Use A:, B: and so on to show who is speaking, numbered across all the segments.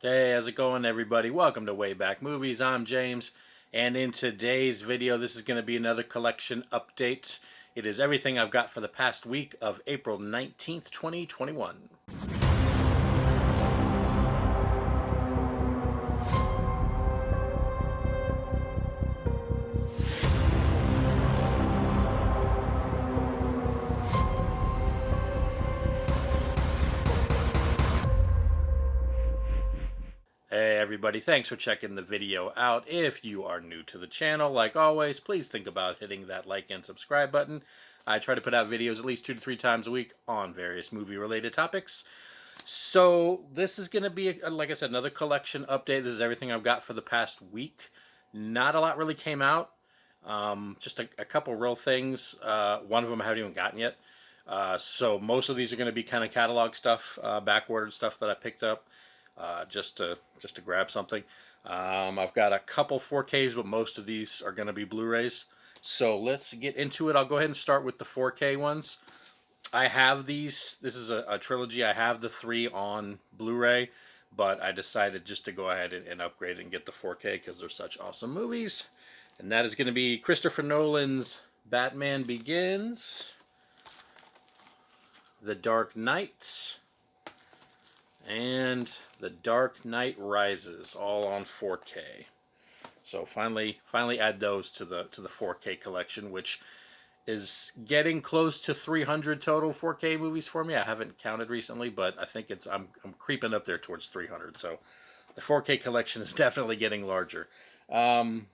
A: Hey, how's it going, everybody? Welcome to Way Back Movies. I'm James, and in today's video, this is going to be another collection update. It is everything I've got for the past week of April 19th, 2021. Hey everybody, thanks for checking the video out. If you are new to the channel, like always, please think about hitting that like and subscribe button. I try to put out videos at least 2 to 3 times a week on various movie-related topics. So this is going to be, like I said, another collection update. This is everything I've got for the past week. Not a lot really came out. Just a couple real things. One of them I haven't even gotten yet. So most of these are going to be kind of catalog stuff, backordered stuff that I picked up just to grab something. I've got a couple 4Ks, but most of these are going to be Blu-rays. So let's get into it. I'll go ahead and start with the 4K ones. I have these. This is a trilogy. I have the 3 on Blu-ray, but I decided just to go ahead and upgrade and get the 4K because they're such awesome movies. And that is going to be Christopher Nolan's Batman Begins, The Dark Knight, and The Dark Knight Rises, all on 4K. So finally add those to the 4K collection, which is getting close to 300 total 4K movies for me. I haven't counted recently, but I think I'm creeping up there towards 300. So the 4K collection is definitely getting larger. All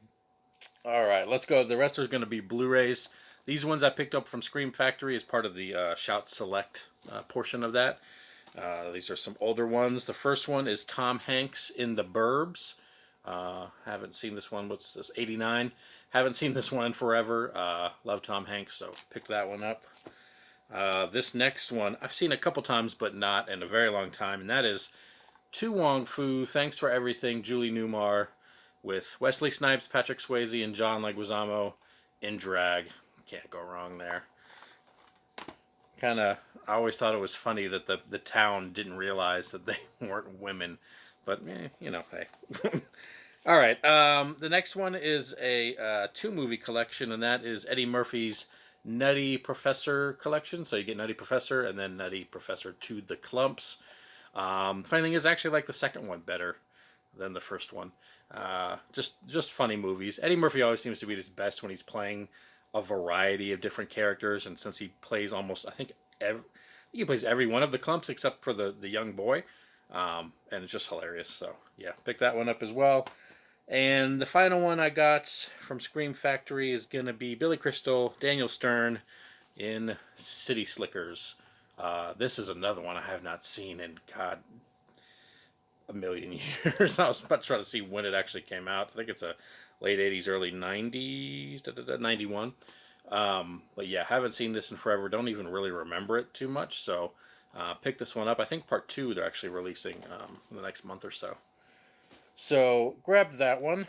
A: right, let's go. The rest are going to be Blu-rays. These ones I picked up from Scream Factory as part of the Shout Select portion of that. These are some older ones. The first one is Tom Hanks in the Burbs. Haven't seen this one. What's this? 89. Haven't seen this one in forever. Love Tom Hanks, so picked that one up. This next one I've seen a couple times, but not in a very long time, and that is To Wong Fu, Thanks for Everything, Julie Newmar, with Wesley Snipes, Patrick Swayze, and John Leguizamo in drag. Can't go wrong there. I always thought it was funny that the town didn't realize that they weren't women, but hey. All right, the next one is a 2-movie collection, and that is Eddie Murphy's Nutty Professor collection. So you get Nutty Professor and then Nutty Professor to the Clumps. Funny thing is, I actually like the second one better than the first one. Just funny movies. Eddie Murphy always seems to be his best when he's playing a variety of different characters, and since he plays almost, I think he plays every one of the Clumps except for the young boy, and it's just hilarious. So yeah, pick that one up as well. And the final one I got from Scream Factory is gonna be Billy Crystal, Daniel Stern in City Slickers. This is another one I have not seen in God a million years. I was about to try to see when it actually came out. I think it's a late 80s, early 90s, 91. But yeah, haven't seen this in forever. Don't even really remember it too much. So pick this one up. I think part 2 they're actually releasing in the next month or so. So grabbed that one.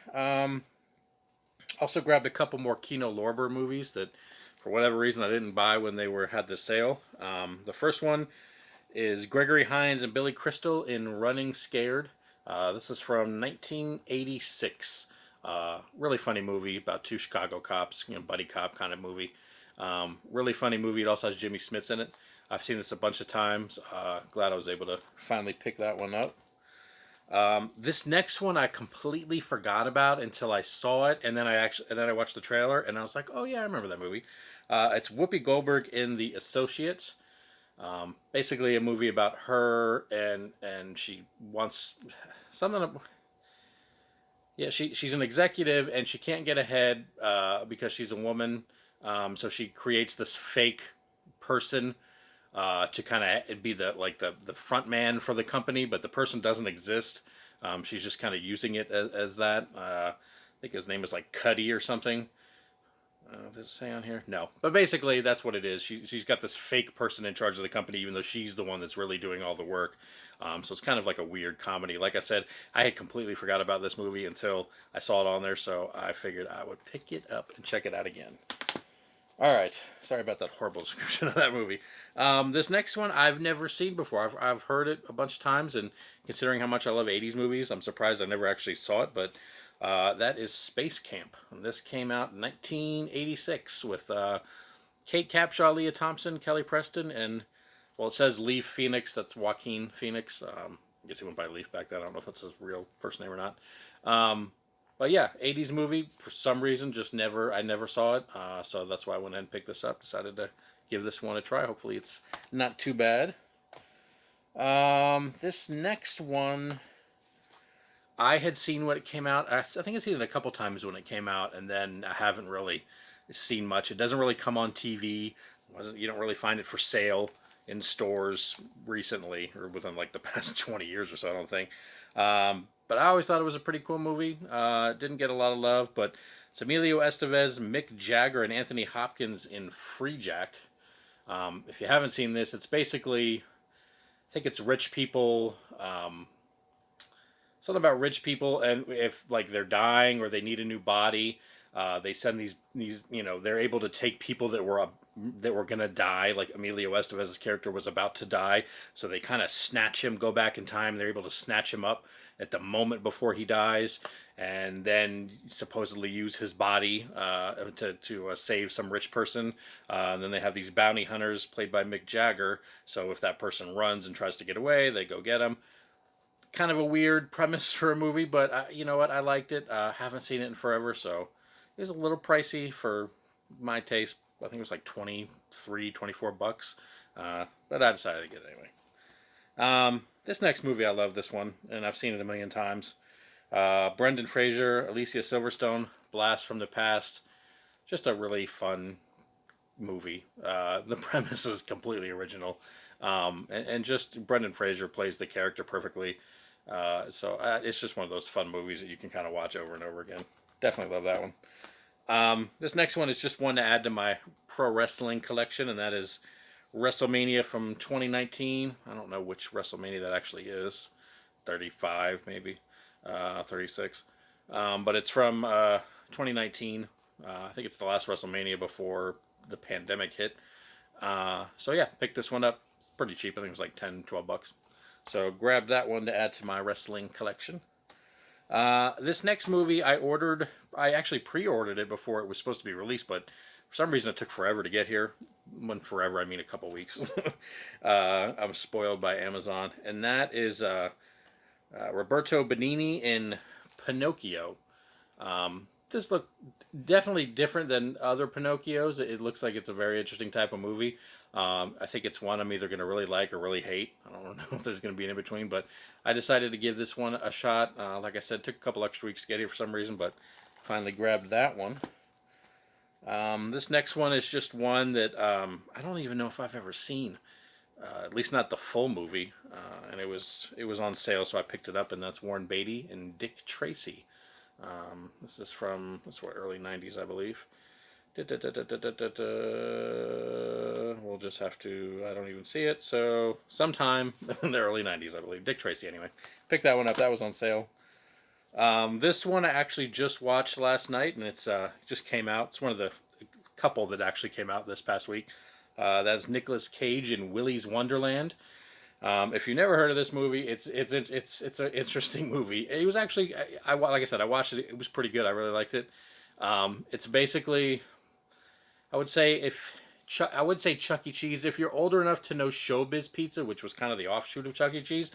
A: Also grabbed a couple more Kino Lorber movies that for whatever reason I didn't buy when they had the sale. The first one is Gregory Hines and Billy Crystal in Running Scared. This is from 1986. Really funny movie about 2 Chicago cops, buddy cop kind of movie. Really funny movie. It also has Jimmy Smits in it. I've seen this a bunch of times. Glad I was able to finally pick that one up. This next one I completely forgot about until I saw it, and then I watched the trailer, and I was like, oh yeah, I remember that movie. It's Whoopi Goldberg in The Associate. Basically a movie about her and she wants something. Yeah, she's an executive and she can't get ahead because she's a woman. So she creates this fake person to kind of be the front man for the company, but the person doesn't exist. She's just kind of using it as that. I think his name is like Cuddy or something. Does it say on here? No. But basically, that's what it is. She's got this fake person in charge of the company, even though she's the one that's really doing all the work. So it's kind of like a weird comedy. Like I said, I had completely forgot about this movie until I saw it on there, so I figured I would pick it up and check it out again. All right. Sorry about that horrible description of that movie. This next one I've never seen before. I've heard it a bunch of times, and considering how much I love 80s movies, I'm surprised I never actually saw it, but that is Space Camp. And this came out in 1986 with Kate Capshaw, Leah Thompson, Kelly Preston, and, well, it says Leaf Phoenix. That's Joaquin Phoenix. I guess he went by Leaf back then. I don't know if that's his real first name or not. Um, but yeah, 80s movie, for some reason, I never saw it. So that's why I went ahead and picked this up. Decided to give this one a try. Hopefully it's not too bad. This next one, I had seen when it came out. I think I've seen it a couple times when it came out, and then I haven't really seen much. It doesn't really come on TV. You don't really find it for sale in stores recently, or within like the past 20 years or so, I don't think. But I always thought it was a pretty cool movie. It didn't get a lot of love, but it's Emilio Estevez, Mick Jagger, and Anthony Hopkins in Free Jack. If you haven't seen this, it's basically, I think it's rich people. Something about rich people, and if like they're dying or they need a new body, they send these they're able to take people that were gonna die. Like Emilio Estevez's character was about to die, so they kind of snatch him, go back in time. They're able to snatch him up at the moment before he dies, and then supposedly use his body to save some rich person. And then they have these bounty hunters played by Mick Jagger. So if that person runs and tries to get away, they go get him. Kind of a weird premise for a movie, but you know what? I liked it. Haven't seen it in forever, so it was a little pricey for my taste. I think it was like 23, 24 bucks. But I decided to get it anyway. This next movie, I love this one, and I've seen it a million times. Brendan Fraser, Alicia Silverstone, Blast from the Past. Just a really fun movie. The premise is completely original. And just Brendan Fraser plays the character perfectly. So it's just one of those fun movies that you can kind of watch over and over again. Definitely love that one. This next one is just one to add to my pro wrestling collection, and that is WrestleMania from 2019. I don't know which WrestleMania that actually is. 35, maybe. 36. But it's from 2019. I think it's the last WrestleMania before the pandemic hit. So yeah, picked this one up. It's pretty cheap. I think it was like 10, 12 bucks. So grab that one to add to my wrestling collection. This next movie I actually pre-ordered it before it was supposed to be released, but for some reason it took forever to get here. When forever, I mean a couple weeks. I'm spoiled by Amazon. And that is Roberto Benigni in Pinocchio. This look definitely different than other Pinocchios. It looks like it's a very interesting type of movie. I think it's one I'm either going to really like or really hate. I don't know if there's going to be an in-between, but I decided to give this one a shot. Like I said, it took a couple extra weeks to get here for some reason, but finally grabbed that one. This next one is just one that I don't even know if I've ever seen. At least not the full movie. And it was on sale, so I picked it up, and that's Warren Beatty and Dick Tracy. This is from, early 90s, I believe. We'll just have to, I don't even see it, so sometime in the early 90s, I believe. Dick Tracy, anyway. Picked that one up. That was on sale. This one I actually just watched last night, and it's just came out. It's one of the couple that actually came out this past week. That's Nicolas Cage in Willys Wonderland. If you've never heard of this movie, it's an interesting movie. It was actually, like I said, I watched it. It was pretty good. I really liked it. It's basically, I would say Chuck E. Cheese. If you're older enough to know Showbiz Pizza, which was kind of the offshoot of Chuck E. Cheese,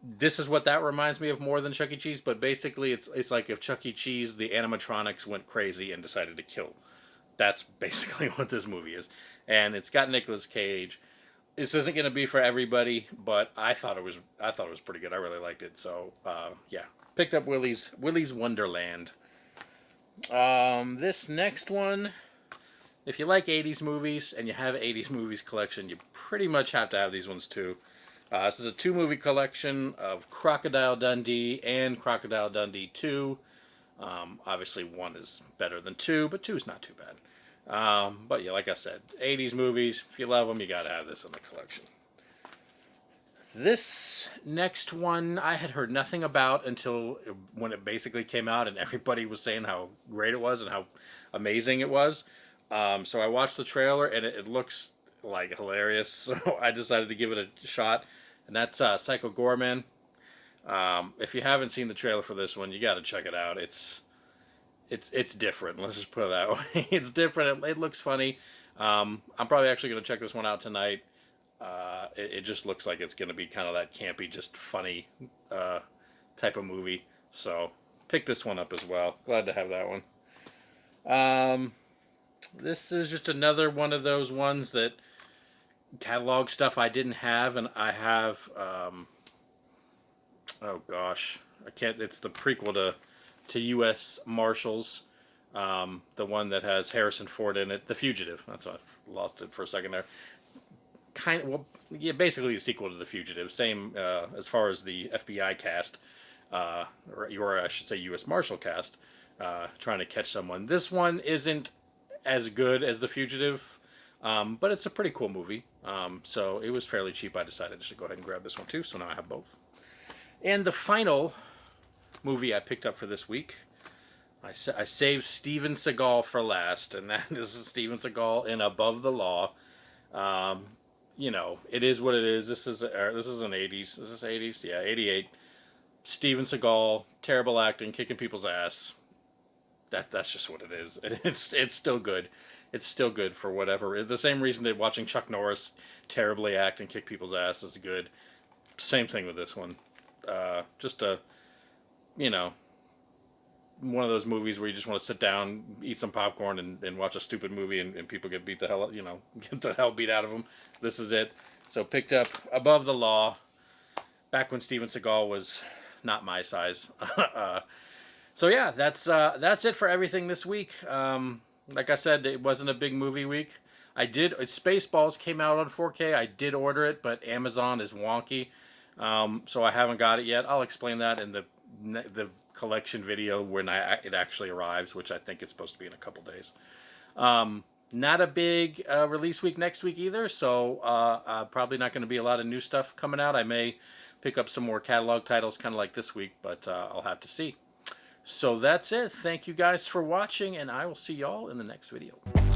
A: this is what that reminds me of more than Chuck E. Cheese. But basically, it's like if Chuck E. Cheese, the animatronics went crazy and decided to kill. That's basically what this movie is, and it's got Nicolas Cage. This isn't going to be for everybody, but I thought it was pretty good. I really liked it. So yeah, picked up Willys Wonderland. This next one, if you like 80s movies and you have an 80s movies collection, you pretty much have to have these ones too. This is a 2-movie collection of Crocodile Dundee and Crocodile Dundee 2. Obviously, 1 is better than 2, but 2 is not too bad. But yeah, like I said, 80s movies, if you love them, you gotta have this in the collection. This next one I had heard nothing about until when it basically came out, and everybody was saying how great it was and how amazing it was. So I watched the trailer, and it looks like hilarious. So I decided to give it a shot, and that's Psycho Gorman. If you haven't seen the trailer for this one, you got to check it out. It's different. Let's just put it that way. It's different. It looks funny. I'm probably actually going to check this one out tonight. It just looks like it's going to be kind of that campy, just funny type of movie. So pick this one up as well. Glad to have that one. This is just another one of those ones that catalog stuff I didn't have, and I have. Oh gosh, I can't. It's the prequel to U.S. Marshals, the one that has Harrison Ford in it, The Fugitive. That's why I lost it for a second there. Kind of, well, yeah, basically a sequel to The Fugitive. Same as far as the FBI cast, or I should say U.S. Marshal cast, trying to catch someone. This one isn't as good as The Fugitive, but it's a pretty cool movie. So it was fairly cheap. I decided to go ahead and grab this one too. So now I have both. And the final movie I picked up for this week, I saved Steven Seagal for last, and that is Steven Seagal in Above the Law. You know, it is what it is. This is an 80s. Is this 80s? Yeah, 88. Steven Seagal, terrible acting, kicking people's ass. That's just what it is. And it's still good. It's still good for whatever. The same reason that watching Chuck Norris terribly act and kick people's ass is good. Same thing with this one. Just a, you know, one of those movies where you just want to sit down, eat some popcorn, and watch a stupid movie, and people get beat the hell, get the hell beat out of them. This is it. So picked up Above the Law, back when Steven Seagal was not my size. So yeah, that's it for everything this week. Like I said, it wasn't a big movie week. Spaceballs came out on 4K. I did order it, but Amazon is wonky. So I haven't got it yet. I'll explain that in the collection video when it actually arrives, which I think is supposed to be in a couple days. Not a big release week next week either, so probably not going to be a lot of new stuff coming out. I may pick up some more catalog titles kind of like this week, but I'll have to see. So that's it. Thank you guys for watching, and I will see y'all in the next video.